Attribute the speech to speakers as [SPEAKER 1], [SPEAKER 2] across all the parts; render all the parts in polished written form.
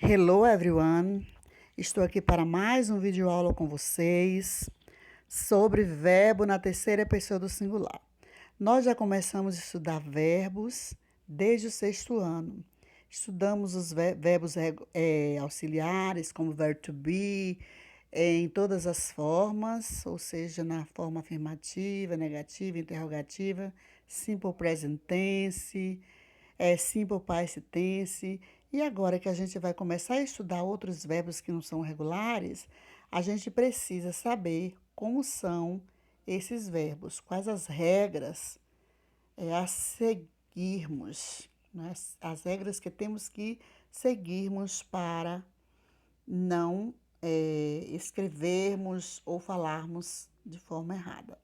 [SPEAKER 1] Hello everyone! Estou aqui para mais um vídeo aula com vocês sobre verbo na terceira pessoa do singular. Nós já começamos a estudar verbos desde o sexto ano. Estudamos os verbos auxiliares, como verbo to be, em todas as formas, ou seja, na forma afirmativa, negativa, interrogativa, simple present tense, simple past tense. E agora que a gente vai começar a estudar outros verbos que não são regulares, a gente precisa saber como são esses verbos, quais as regras a seguirmos, né? As regras que temos que seguirmos para não escrevermos ou falarmos de forma errada.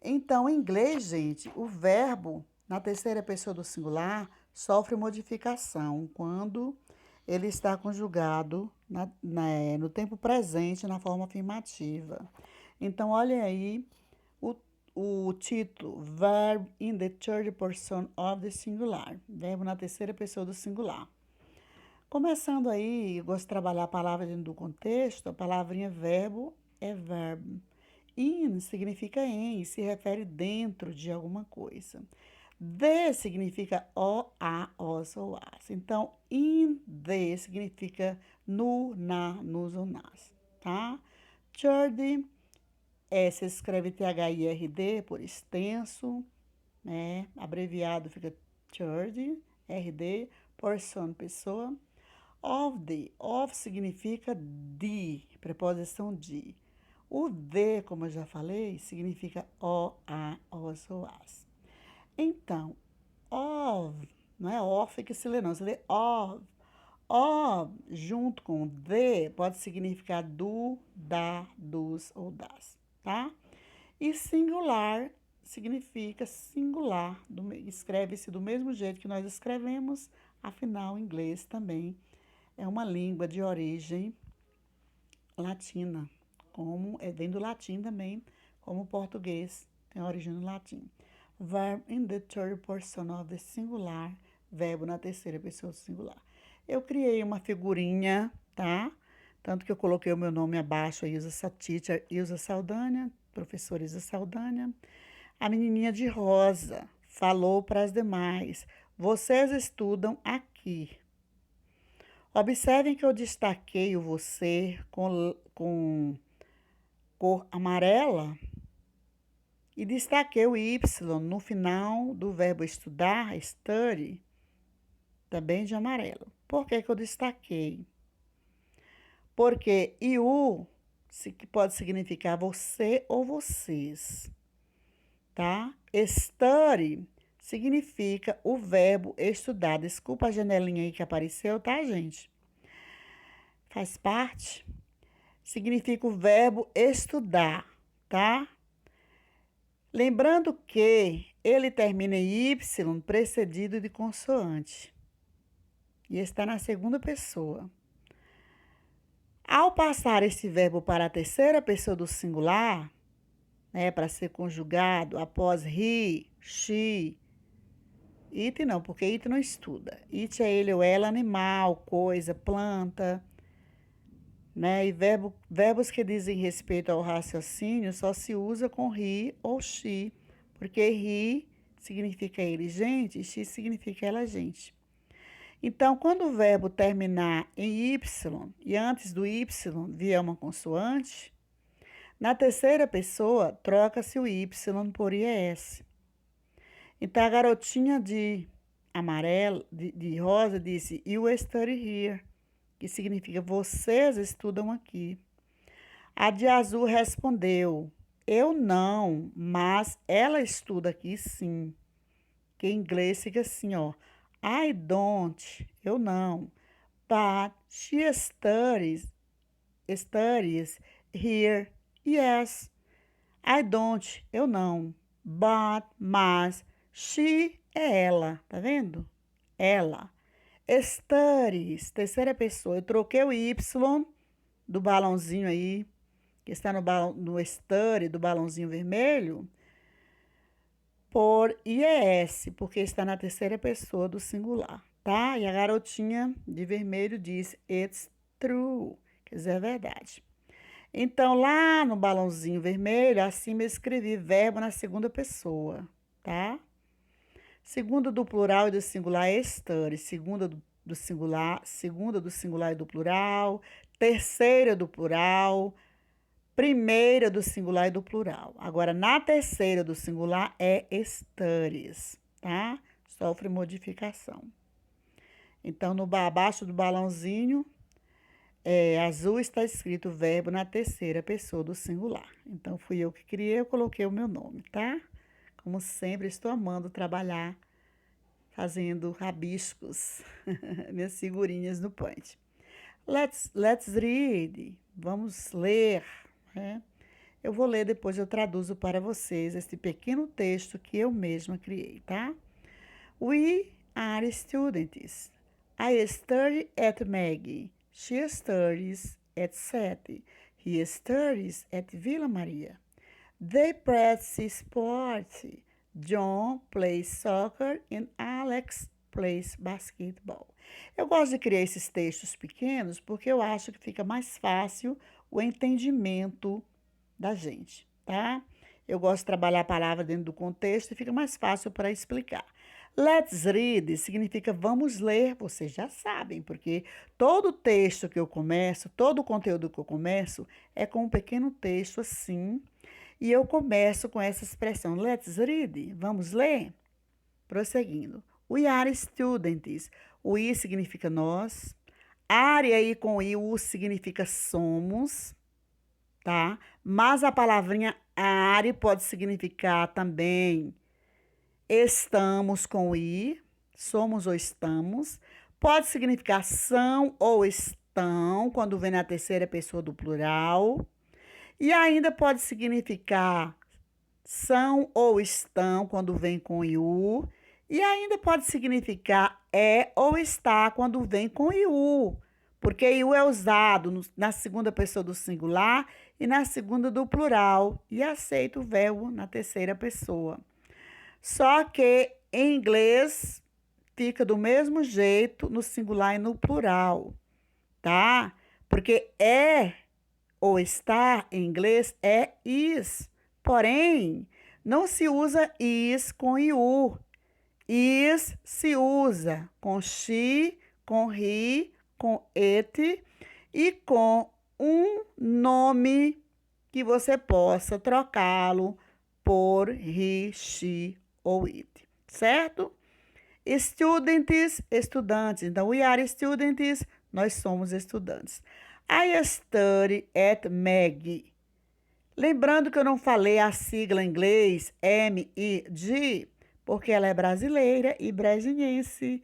[SPEAKER 1] Então, em inglês, gente, o verbo na terceira pessoa do singular sofre modificação quando ele está conjugado no tempo presente, na forma afirmativa. Então, olhem aí o título, Verb in the third person of the singular, verbo na terceira pessoa do singular. Começando aí, eu gosto de trabalhar a palavra dentro do contexto, a palavrinha verbo é verbo. In significa em, se refere dentro de alguma coisa. The significa o, a, os ou as. Então, in the significa no, na, nos ou nas, tá? Third se escreve T-H-I-R-D por extenso, né? Abreviado fica third, R-D, person, pessoa. Of significa de, preposição de. O de, como eu já falei, significa o, a, os ou as. Então, of, não é off que se lê não, se lê of. Of, junto com de, pode significar do, da, dos ou das, tá? E singular significa singular, escreve-se do mesmo jeito que nós escrevemos, afinal, inglês também é uma língua de origem latina, como vem do latim também, como o português tem origem no latim. Verb in the third person of the singular, verbo na terceira pessoa do singular. Eu criei uma figurinha, tá? Tanto que eu coloquei o meu nome abaixo, aí Teacher Ilza Saldanha, professora Ilza Saldanha. A menininha de rosa falou para as demais: vocês estudam aqui. Observem que eu destaquei o você com cor amarela e destaquei o Y no final do verbo estudar, study, também de amarelo. Por que eu destaquei? Porque you pode significar você ou vocês, tá? Study significa o verbo estudar. Desculpa a janelinha aí que apareceu, tá, gente? Faz parte. Significa o verbo estudar, tá? Lembrando que ele termina em Y precedido de consoante. E está na segunda pessoa. Ao passar esse verbo para a terceira pessoa do singular, né, para ser conjugado após he, she, it não, porque it não estuda. It é ele ou ela, animal, coisa, planta, né? E verbos que dizem respeito ao raciocínio só se usa com he ou she, porque he significa ele, gente, e she significa ela, gente. Então, quando o verbo terminar em Y e antes do Y vier uma consoante, na terceira pessoa troca-se o Y por IES. Então, a garotinha de amarelo, de rosa, disse, you study here, que significa vocês estudam aqui. A de azul respondeu, eu não, mas ela estuda aqui sim. Que em inglês fica assim, ó. I don't, eu não. But she studies here. Yes. I don't, eu não. But, mas, she é ela, tá vendo? Ela. Studies, terceira pessoa. Eu troquei o Y do balãozinho aí, que está no study do balãozinho vermelho, por IES, porque está na terceira pessoa do singular, tá? E a garotinha de vermelho diz it's true, quer dizer, é verdade. Então, lá no balãozinho vermelho, acima eu escrevi verbo na segunda pessoa, tá? Segunda do plural e do singular é study. Segunda do singular e do plural. Terceira do plural. Primeira do singular e do plural. Agora, na terceira do singular é studies, tá? Sofre modificação. Então, abaixo do balãozinho azul está escrito verbo na terceira pessoa do singular. Então, fui eu que criei, eu coloquei o meu nome, tá? Como sempre, estou amando trabalhar fazendo rabiscos, minhas figurinhas no Paint. Let's read. Vamos ler, né? Eu vou ler, depois eu traduzo para vocês esse pequeno texto que eu mesma criei, tá? We are students. I study at Maggie. She studies at Sete. He studies at Vila Maria. They practice sport. John plays soccer and Alex plays basketball. Eu gosto de criar esses textos pequenos porque eu acho que fica mais fácil o entendimento da gente, tá? Eu gosto de trabalhar a palavra dentro do contexto e fica mais fácil para explicar. Let's read significa vamos ler, vocês já sabem, porque todo texto que eu começo, todo o conteúdo que eu começo é com um pequeno texto assim, e eu começo com essa expressão, let's read, vamos ler? Prosseguindo. We are students. O I significa nós. Are aí com I, o significa somos, tá? Mas a palavrinha are pode significar também estamos com I, somos ou estamos. Pode significar são ou estão, quando vem na terceira pessoa do plural. E ainda pode significar são ou estão, quando vem com IU. E ainda pode significar é ou está, quando vem com IU. Porque IU é usado na segunda pessoa do singular e na segunda do plural. E aceita o verbo na terceira pessoa. Só que em inglês fica do mesmo jeito no singular e no plural, tá? Porque é ou está em inglês é is. Porém, não se usa is com iu. Is se usa com she, com he, com it e com um nome que você possa trocá-lo por he, she ou it, certo? Students, estudantes. Então, we are students, nós somos estudantes. I study at Maggie. Lembrando que eu não falei a sigla em inglês MEG, porque ela é brasileira e brasiliense.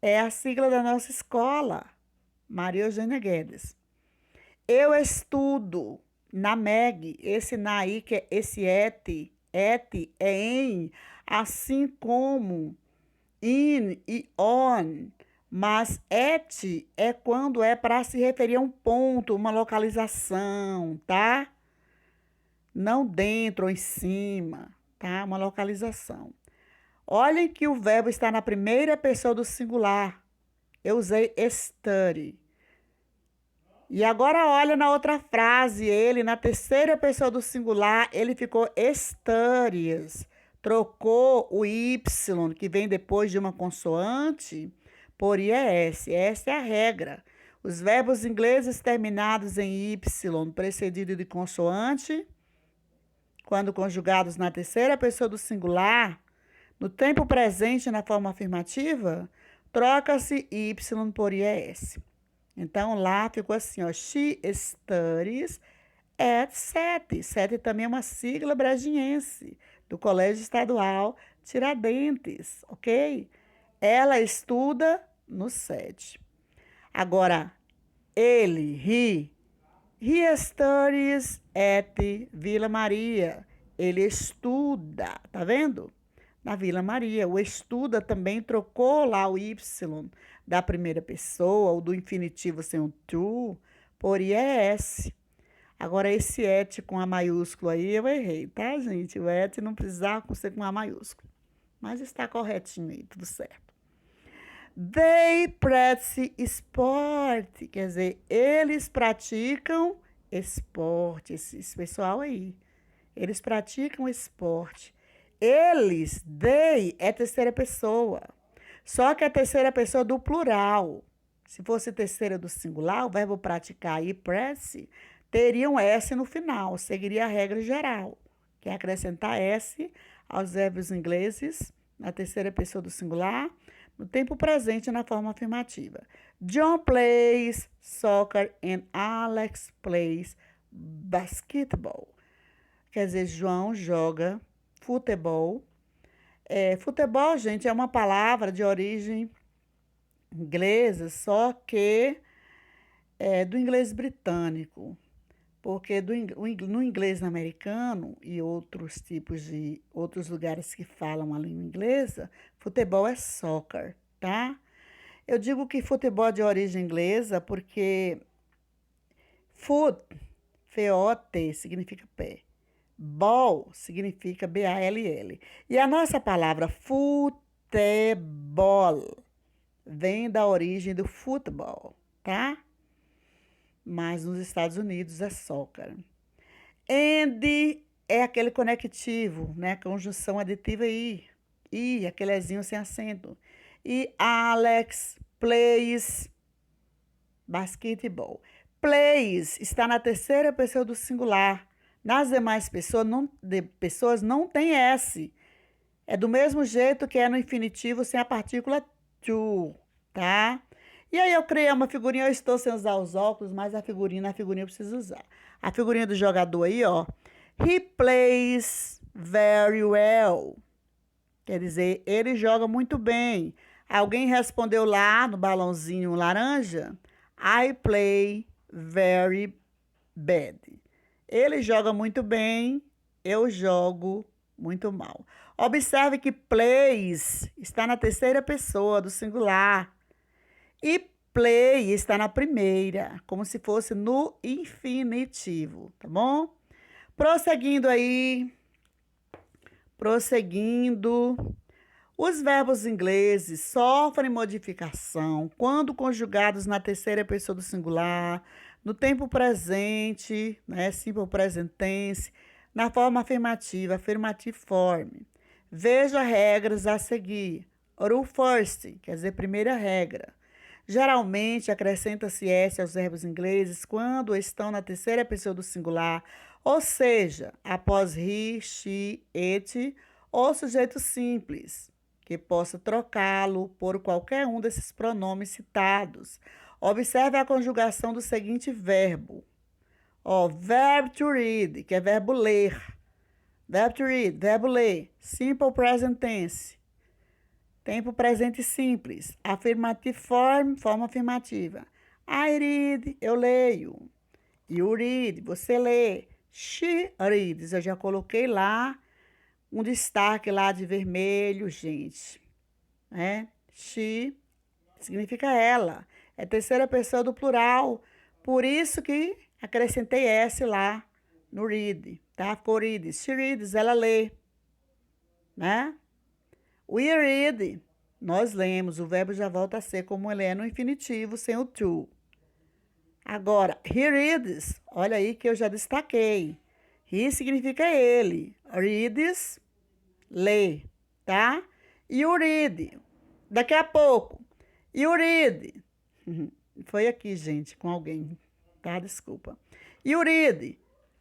[SPEAKER 1] É a sigla da nossa escola, Maria Eugênia Guedes. Eu estudo na MEG, esse na aí, que é esse et é em, assim como in e on. Mas et é quando é para se referir a um ponto, uma localização, tá? Não dentro ou em cima, tá? Uma localização. Olhem que o verbo está na primeira pessoa do singular. Eu usei study. E agora olha na outra frase, ele na terceira pessoa do singular, ele ficou studies. Trocou o Y, que vem depois de uma consoante, por IES. Essa é a regra. Os verbos ingleses terminados em Y, precedido de consoante, quando conjugados na terceira pessoa do singular, no tempo presente na forma afirmativa, troca-se Y por IES. Então, lá ficou assim, ó, she studies at Sete. Sete também é uma sigla brasiliense do Colégio Estadual Tiradentes, ok? Ela estuda no Sete. Agora, he studies at Vila Maria. Ele estuda, tá vendo? Na Vila Maria. O estuda também trocou lá o Y da primeira pessoa, ou do infinitivo sem o to, por IES. Agora, esse et com A maiúsculo aí, eu errei, tá, gente? O et não precisava ser com A maiúsculo. Mas está corretinho aí, tudo certo. They practice sport. Quer dizer, eles praticam esporte. Esse pessoal aí. Eles praticam esporte. Eles, they, é terceira pessoa. Só que a terceira pessoa do plural. Se fosse terceira do singular, o verbo praticar e practice teria um S no final. Seguiria a regra geral, que é acrescentar S aos verbos ingleses na terceira pessoa do singular, no tempo presente na forma afirmativa. John plays soccer and Alex plays basketball. Quer dizer, João joga futebol. Futebol, gente, é uma palavra de origem inglesa, só que é do inglês britânico, porque no inglês americano e outros lugares que falam a língua inglesa, futebol é soccer, tá? Eu digo que futebol é de origem inglesa porque foot, F-O-T, significa pé. Ball significa B-A-L-L. E a nossa palavra futebol vem da origem do futebol, tá? Mas nos Estados Unidos é soccer. And é aquele conectivo, né? Conjunção aditiva I. I, aquele ezinho sem acento. E Alex plays basketball. Plays está na terceira pessoa do singular. Nas demais pessoas não tem S. É do mesmo jeito que é no infinitivo sem a partícula to, tá? E aí eu criei uma figurinha, eu estou sem usar os óculos, mas na figurinha eu preciso usar. A figurinha do jogador aí, ó. He plays very well. Quer dizer, ele joga muito bem. Alguém respondeu lá no balãozinho laranja? I play very bad. Ele joga muito bem, eu jogo muito mal. Observe que plays está na terceira pessoa do singular e play está na primeira, como se fosse no infinitivo, tá bom? Prosseguindo. Os verbos ingleses sofrem modificação quando conjugados na terceira pessoa do singular, no tempo presente, né, simple present tense, na forma afirmativa, affirmative form. Veja regras a seguir. Rule first, quer dizer, primeira regra. Geralmente, acrescenta-se S aos verbos ingleses quando estão na terceira pessoa do singular, ou seja, após he, she, it, ou sujeito simples, que possa trocá-lo por qualquer um desses pronomes citados. Observe a conjugação do seguinte verbo. Verb to read, que é verbo ler. Verb to read, verbo ler. Simple present tense. Tempo presente simples. Affirmative form, forma afirmativa. I read, eu leio. You read, você lê. She reads, eu já coloquei lá um destaque lá de vermelho, gente. She significa ela. É terceira pessoa do plural. Por isso que acrescentei S lá no read, tá? For read. She reads, ela lê. Né? We read, nós lemos. O verbo já volta a ser como ele é no infinitivo, sem o to. Agora, he reads, olha aí que eu já destaquei. He significa ele. Reads, lê, tá? You read, daqui a pouco. You read. Foi aqui, gente, com alguém, tá? Desculpa. You read,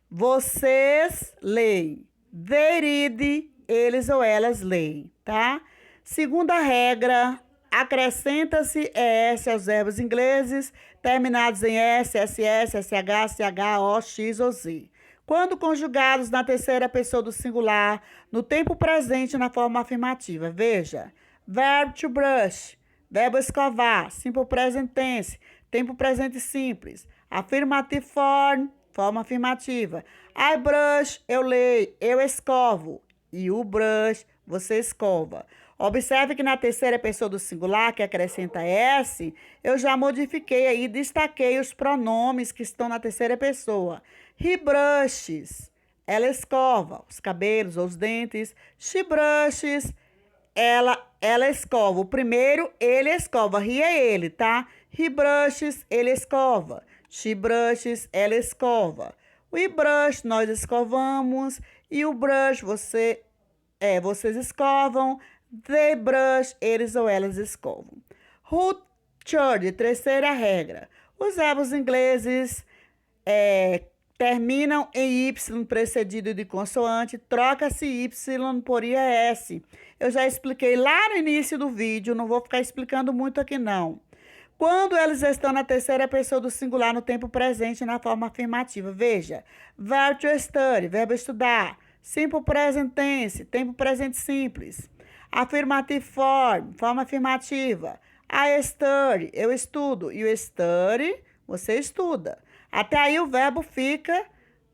[SPEAKER 1] vocês leem. They read, eles ou elas leem, tá? Segunda regra, acrescenta-se ES aos verbos ingleses terminados em S, SS, SH, CH, O, X ou Z. Quando conjugados na terceira pessoa do singular, no tempo presente na forma afirmativa. Veja, verb to brush, verbo escovar, simple present tense, tempo presente simples. Affirmative form, forma afirmativa. I brush, eu leio, eu escovo. E o brush, você escova. Observe que na terceira pessoa do singular, que acrescenta S, eu já modifiquei aí, destaquei os pronomes que estão na terceira pessoa. He brushes, ela escova os cabelos ou os dentes. She brushes, ela ela escova. O primeiro, ele escova. He é ele, tá? He brushes, ele escova. She brushes, ela escova. We brush, nós escovamos. E o brush, vocês escovam. They brush, eles ou elas escovam. Who third, terceira regra. Os verbos ingleses terminam em Y precedido de consoante, troca-se Y por IES. Eu já expliquei lá no início do vídeo, não vou ficar explicando muito aqui não. Quando eles estão na terceira pessoa do singular no tempo presente na forma afirmativa, veja, verb to study, verbo estudar, simple present tense, tempo presente simples, affirmative form, forma afirmativa, I study, eu estudo, e o study, você estuda. Até aí o verbo fica,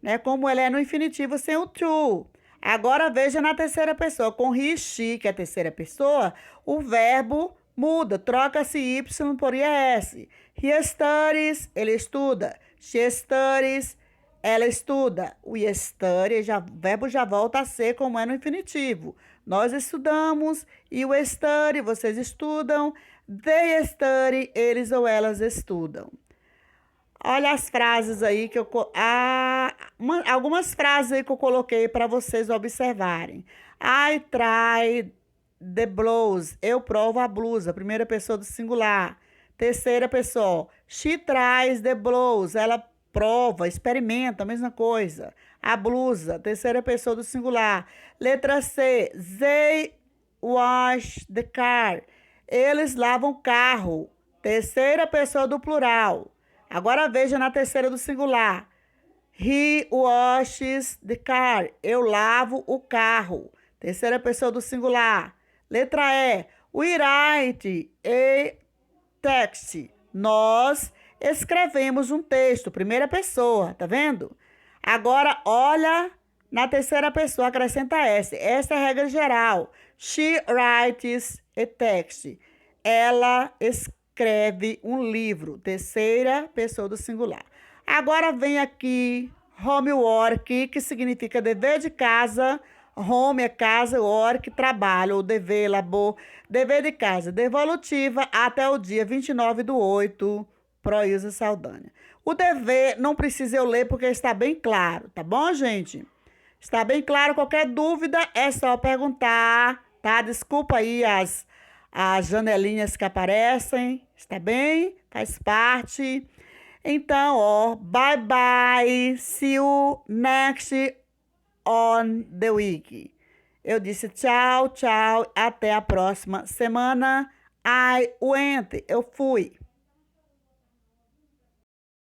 [SPEAKER 1] né, como ele é no infinitivo, sem o to. Agora veja na terceira pessoa, com he, she, que é a terceira pessoa, o verbo muda, troca-se Y por IS. He studies, ele estuda. She studies, ela estuda. O study, o verbo já volta a ser como é no infinitivo. Nós estudamos e o study, vocês estudam. They study, eles ou elas estudam. Olha as frases aí que algumas frases aí que eu coloquei para vocês observarem. I try the blouse. Eu provo a blusa. Primeira pessoa do singular. Terceira pessoa. She tries the blouse. Ela prova, experimenta, a mesma coisa. A blusa. Terceira pessoa do singular. Letra C. They wash the car. Eles lavam o carro. Terceira pessoa do plural. Agora veja na terceira do singular. He washes the car. Eu lavo o carro. Terceira pessoa do singular. Letra E. We write a text. Nós escrevemos um texto. Primeira pessoa, tá vendo? Agora, olha na terceira pessoa, acrescenta S. Essa é a regra geral. She writes a text. Ela escreve um livro. Terceira pessoa do singular. Agora vem aqui homework, que significa dever de casa. Home é casa, work, trabalho, ou dever, labor, dever de casa, devolutiva até o dia 29/8, Proilza Saldanha. O dever não precisa eu ler porque está bem claro, tá bom, gente? Está bem claro, qualquer dúvida é só perguntar, tá? Desculpa aí as janelinhas que aparecem, está bem? Faz parte. Então, bye bye, see you next on the week. Eu disse tchau, tchau, até a próxima semana. I went, eu fui.